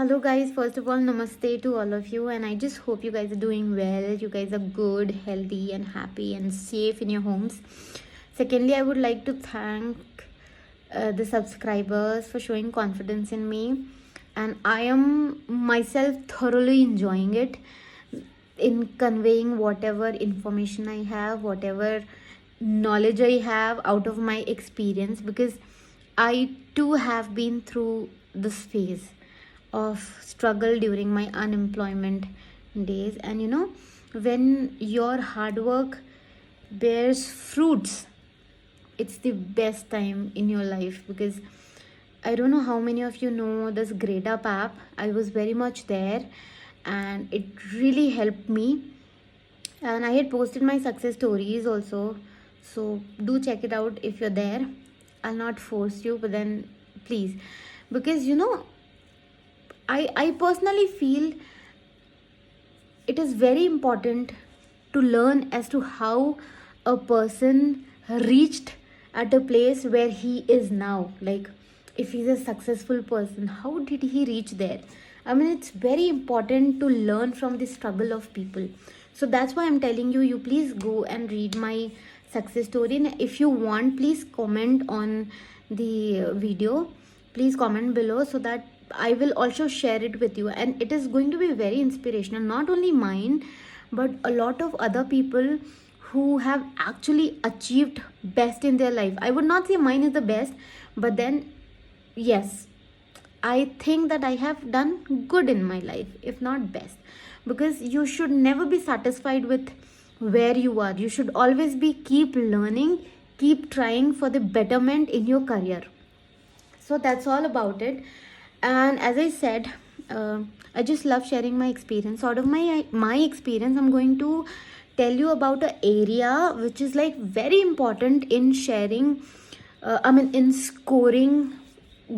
Hello guys, first of all namaste to all of you, and I just hope you guys are doing well. You guys are good, healthy and happy and safe in your homes. Secondly, I would like to thank the subscribers for showing confidence in me, and I am myself thoroughly enjoying it in conveying whatever information I have, whatever knowledge I have out of my experience, because I too have been through this phase of struggle during my unemployment days. And when your hard work bears fruits, it's the best time in your life. Because I don't know how many of you know this Grade Up app. I was very much there and it really helped me, and I had posted my success stories also, so do check it out if you're there. I'll not force you, but then please, because I personally feel it is very important to learn as to how a person reached at a place where he is now. Like, if he's a successful person, how did he reach there? I mean, it's very important to learn from the struggle of people. So that's why I'm telling you, you please go and read my success story. And if you want, please comment on the video. Please comment below so that I will also share it with you, and it is going to be very inspirational, not only mine but a lot of other people who have actually achieved best in their life. I would not say mine is the best, but then yes, I think that I have done good in my life, if not best. Because you should never be satisfied with where you are. You should always be keep learning, keep trying for the betterment in your career. So that's all about it. And as I said, I just love sharing my experience. Out of my experience, I'm going to tell you about an area which is like very important in sharing, in scoring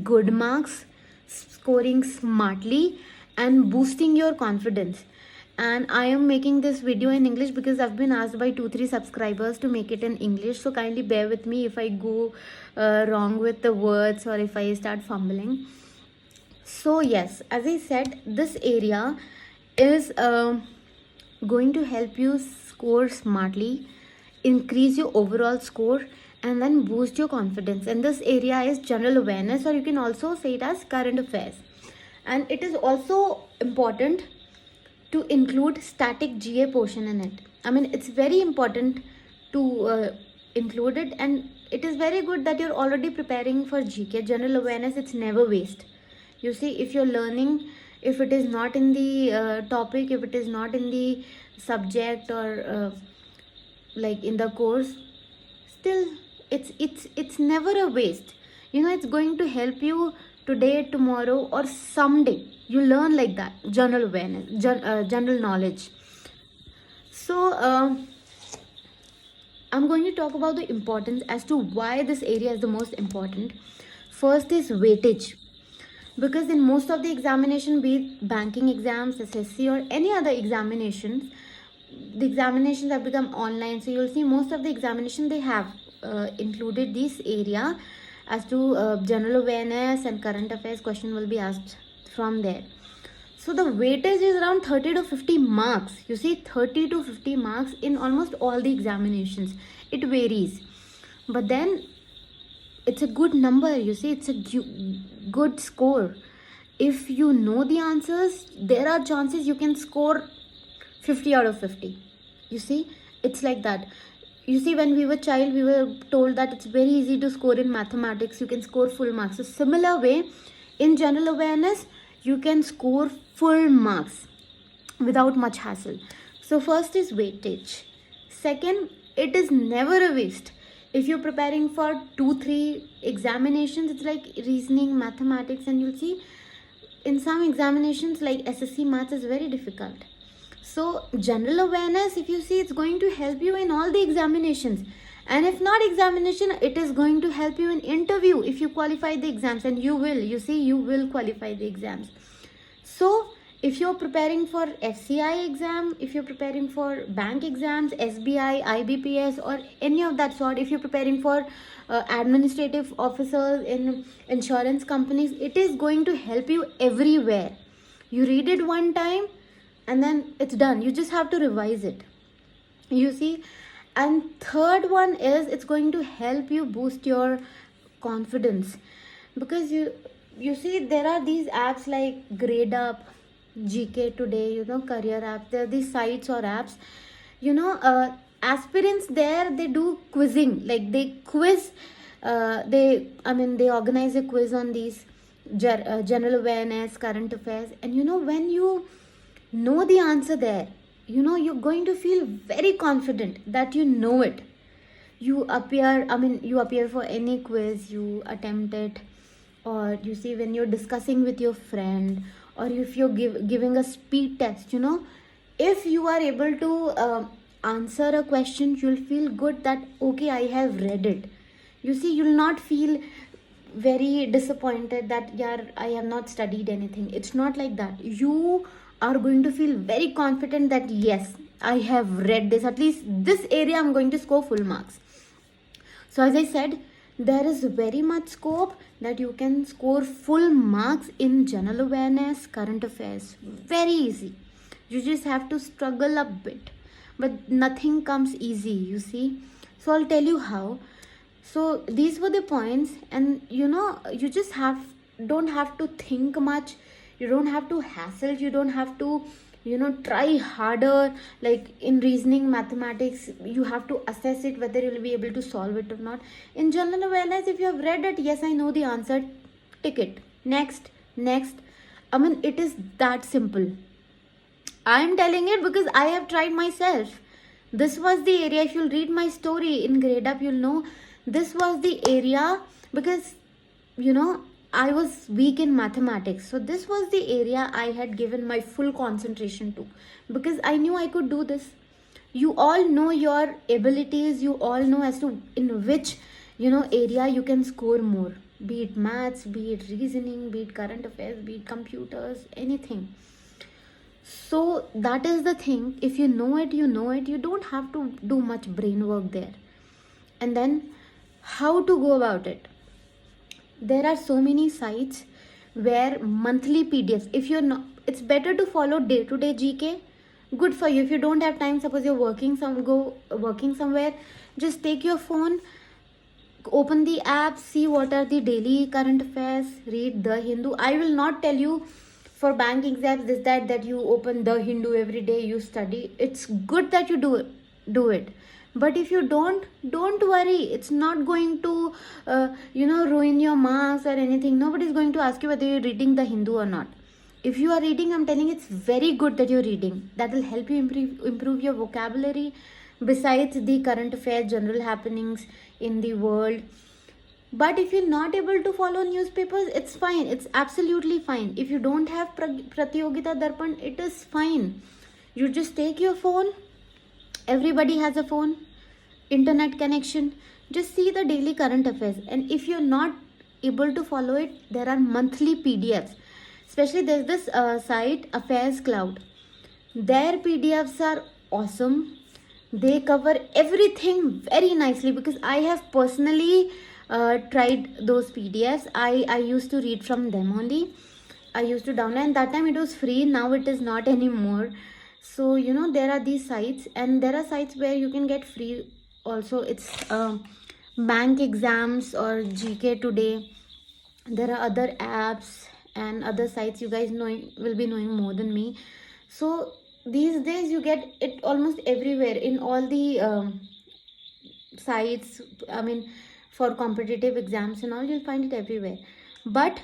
good marks, scoring smartly, and boosting your confidence. And I am making this video in English because I've been asked by 2-3 subscribers to make it in English, so kindly bear with me if I go wrong with the words or if I start fumbling. So yes, as I said, this area is going to help you score smartly, increase your overall score, and then boost your confidence. And this area is general awareness, or you can also say it as current affairs. And it is also important to include static GA portion in it. I mean, it's very important to include it, and it is very good that you're already preparing for GK. General awareness, it's never waste. You see, if you're learning, if it is not in the topic, if it is not in the subject or like in the course, still it's never a waste. It's going to help you today, tomorrow, or someday. You learn like that. General awareness, general knowledge. So I'm going to talk about the importance as to why this area is the most important. First is weightage. Because in most of the examination, be it banking exams, SSC, or any other examinations, the examinations have become online. So you'll see most of the examination, they have included this area as to general awareness and current affairs. Question will be asked from there. So the weightage is around 30 to 50 marks. You see, 30 to 50 marks in almost all the examinations. It varies, but then it's a good number. You see, it's a good score. If you know the answers, there are chances you can score 50 out of 50. You see, it's like that. You see, when we were child, we were told that it's very easy to score in mathematics. You can score full marks. So similar way, in general awareness, you can score full marks without much hassle. So first is weightage. Second, it is never a waste. If you're preparing for 2-3 examinations, it's like reasoning, mathematics, and you'll see in some examinations like SSC maths is very difficult. So general awareness, if you see, it's going to help you in all the examinations. And if not examination, it is going to help you in interview if you qualify the exams, and you will qualify the exams. So if you're preparing for FCI exam, if you're preparing for bank exams, SBI, IBPS, or any of that sort, if you're preparing for administrative officers in insurance companies, it is going to help you everywhere. You read it one time and then it's done. You just have to revise it. You see. And third one is, it's going to help you boost your confidence, because you see, there are these apps like Grade Up, GK Today, career apps. There are these sites or apps, aspirants there, they do quizzing, like they quiz, they organize a quiz on these general awareness, current affairs. And when you know the answer there, you're going to feel very confident that you know it. You appear for any quiz, you attempt it. Or you see, when you're discussing with your friend, or if you're giving a speed test, if you are able to answer a question, you'll feel good that okay, I have read it. You see, you'll not feel very disappointed that, yeah, I have not studied anything. It's not like that. You are going to feel very confident that yes, I have read this. At least this area I'm going to score full marks. So as I said, there is very much scope that you can score full marks in general awareness, current affairs. Very easy. You just have to struggle a bit. But nothing comes easy, you see. So I'll tell you how. So these were the points, and you just don't have to think much. You don't have to hassle. You don't have to try harder. Like in reasoning, mathematics, you have to assess it whether you'll be able to solve it or not. In general awareness, if you have read it, yes, I know the answer, tick it, next. It is that simple. I'm telling it because I have tried myself. This was the area. If you'll read my story in Grade Up, you'll know this was the area, because I was weak in mathematics. So this was the area I had given my full concentration to, because I knew I could do this. You all know your abilities. You all know as to in which area you can score more, be it maths, be it reasoning, be it current affairs, be it computers, anything. So that is the thing. If you know it, you know it. You don't have to do much brain work there. And then how to go about it? There are so many sites where monthly PDFs, if you're not, it's better to follow day-to-day GK. Good for you. If you don't have time, suppose you're working somewhere, just take your phone, open the app, see what are the daily current affairs, read The Hindu. I will not tell you for bank exams that you open The Hindu every day, you study. It's good that you do it. But if you don't worry. It's not going to ruin your marks or anything. Nobody's going to ask you whether you're reading The Hindu or not. If you are reading, I'm telling you, it's very good that you're reading. That will help you improve your vocabulary, besides the current affairs, general happenings in the world. But if you're not able to follow newspapers, it's fine. It's absolutely fine. If you don't have Pratyogita Darpan, it is fine. You just take your phone. Everybody has a phone, internet connection. Just see the daily current affairs. And if you're not able to follow it, there are monthly PDFs. Especially there's this site, Affairs Cloud. Their PDFs are awesome. They cover everything very nicely, because I have personally tried those PDFs. I used to read from them only. I used to download, and that time it was free. Now it is not anymore. So there are these sites, and there are sites where you can get free also. It's bank exams or GK Today. There are other apps and other sites. You guys will be knowing more than me. So these days you get it almost everywhere, in all the sites. For competitive exams and all, you'll find it everywhere. But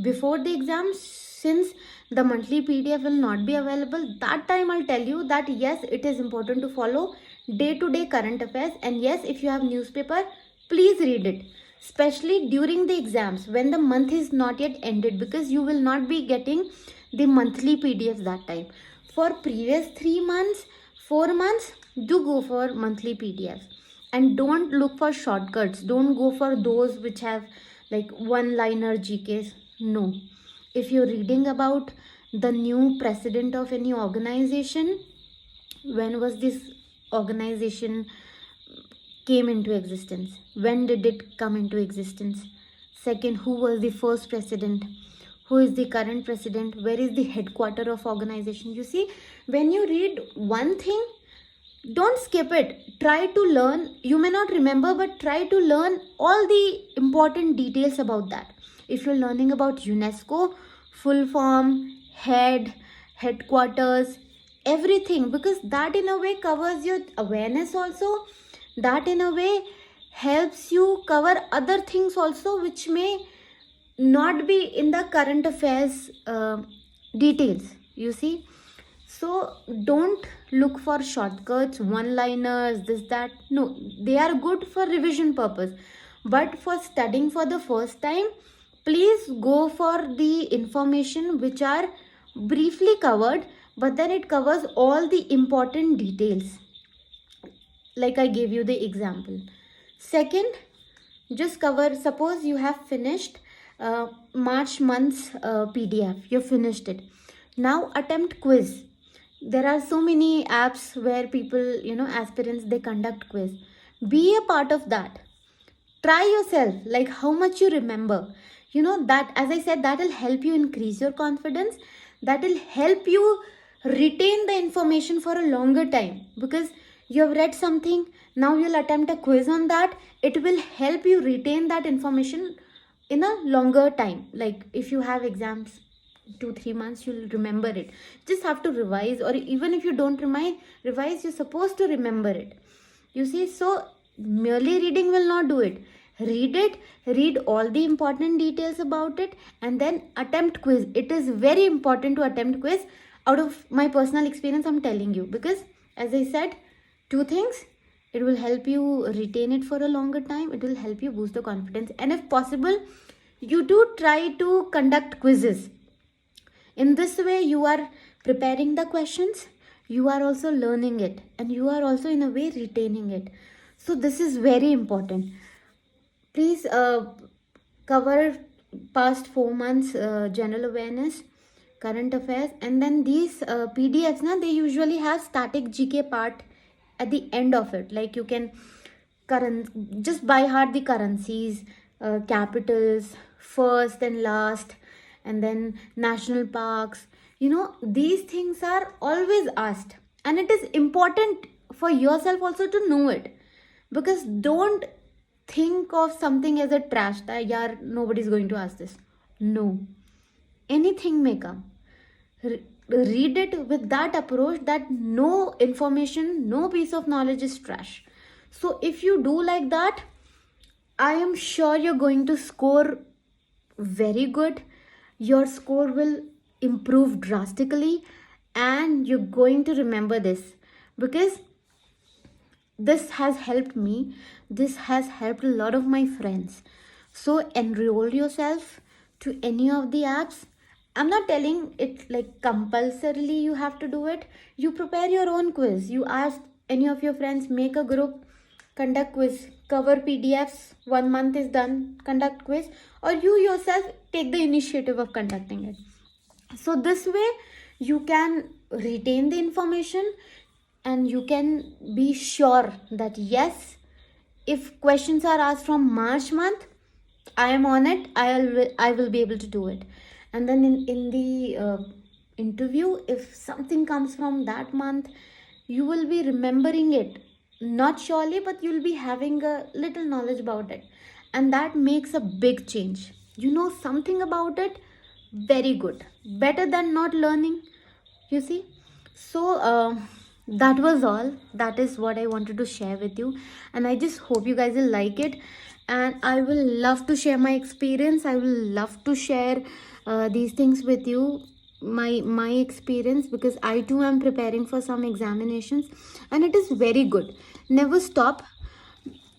before the exams, since the monthly PDF will not be available, that time I'll tell you that yes, it is important to follow day-to-day current affairs. And yes, if you have newspaper, please read it, especially during the exams when the month is not yet ended, because you will not be getting the monthly PDFs that time. For previous 3 months, 4 months, do go for monthly PDFs. And don't look for shortcuts. Don't go for those which have like one-liner GKs. No. If you're reading about the new president of any organization, when was this organization came into existence? When did it come into existence? Second, who was the first president? who is the current president, where is the headquarter of organization. You see, when you read one thing, don't skip it. Try to learn. You may not remember, but try to learn all the important details about that. If you're learning about UNESCO, full form, headquarters, everything, because that in a way covers your awareness also. That in a way helps you cover other things also, which may not be in the current affairs details. You see, so don't look for shortcuts, one liners, this that. No, they are good for revision purpose, but for studying for the first time, please go for the information which are briefly covered, but then it covers all the important details, like I gave you the example. Second, just cover, suppose you have finished March month's PDF, you finished it. Now attempt quiz. There are so many apps where people, aspirants, they conduct quiz. Be a part of that. Try yourself, like how much you remember. That, as I said, that will help you increase your confidence. That will help you retain the information for a longer time, because you have read something, now you'll attempt a quiz on that. It will help you retain that information in a longer time. Like if you have exams 2-3 months, you'll remember it. Just have to revise, or even if you don't revise, you're supposed to remember it. You see, so merely reading will not do it. Read all the important details about it, and then attempt quiz. It is very important to attempt quiz. Out of my personal experience, I'm telling you, because as I said, two things: it will help you retain it for a longer time, it will help you boost the confidence, and if possible, you do try to conduct quizzes. In this way, you are preparing the questions, you are also learning it, and you are also in a way retaining it. So this is very important. Please cover past 4 months general awareness, current affairs, and then these PDFs, they usually have static GK part at the end of it. Like you can just by heart the currencies, capitals, first and last, and then national parks. These things are always asked, and it is important for yourself also to know it, because don't think of something as a trash that, yeah, nobody's going to ask this. No, anything may come. Read it with that approach, that no information, no piece of knowledge is trash. So if you do like that, I am sure you're going to score very good. Your score will improve drastically, and you're going to remember this, because this has helped me. This has helped a lot of my friends. So enroll yourself to any of the apps. I'm not telling it like compulsorily you have to do it. You prepare your own quiz. You ask any of your friends, make a group, conduct quiz, cover PDFs. 1 month is done, conduct quiz, or you yourself take the initiative of conducting it. So this way you can retain the information, and you can be sure that yes, if questions are asked from March month, I am on it. I will be able to do it. And then in the interview, if something comes from that month, you will be remembering it, not surely, but you'll be having a little knowledge about it, and that makes a big change. You know something about it, very good, better than not learning. You see, so that was all. That is what I wanted to share with you, and I just hope you guys will like it. And I will love to share my experience. I will love to share these things with you, my experience, because I too am preparing for some examinations, and it is very good. Never stop,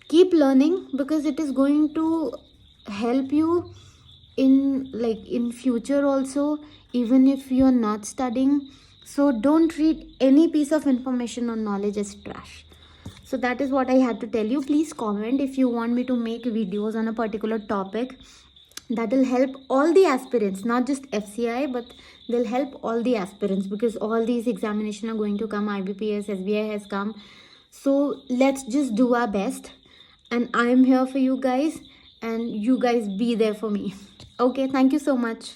keep learning, because it is going to help you in future also, even if you're not studying. So don't treat any piece of information or knowledge as trash. So that is what I had to tell you. Please comment if you want me to make videos on a particular topic that will help all the aspirants, not just FCI, but they'll help all the aspirants, because all these examinations are going to come. IBPS, SBI has come. So let's just do our best, and I am here for you guys, and you guys be there for me. Okay, thank you so much.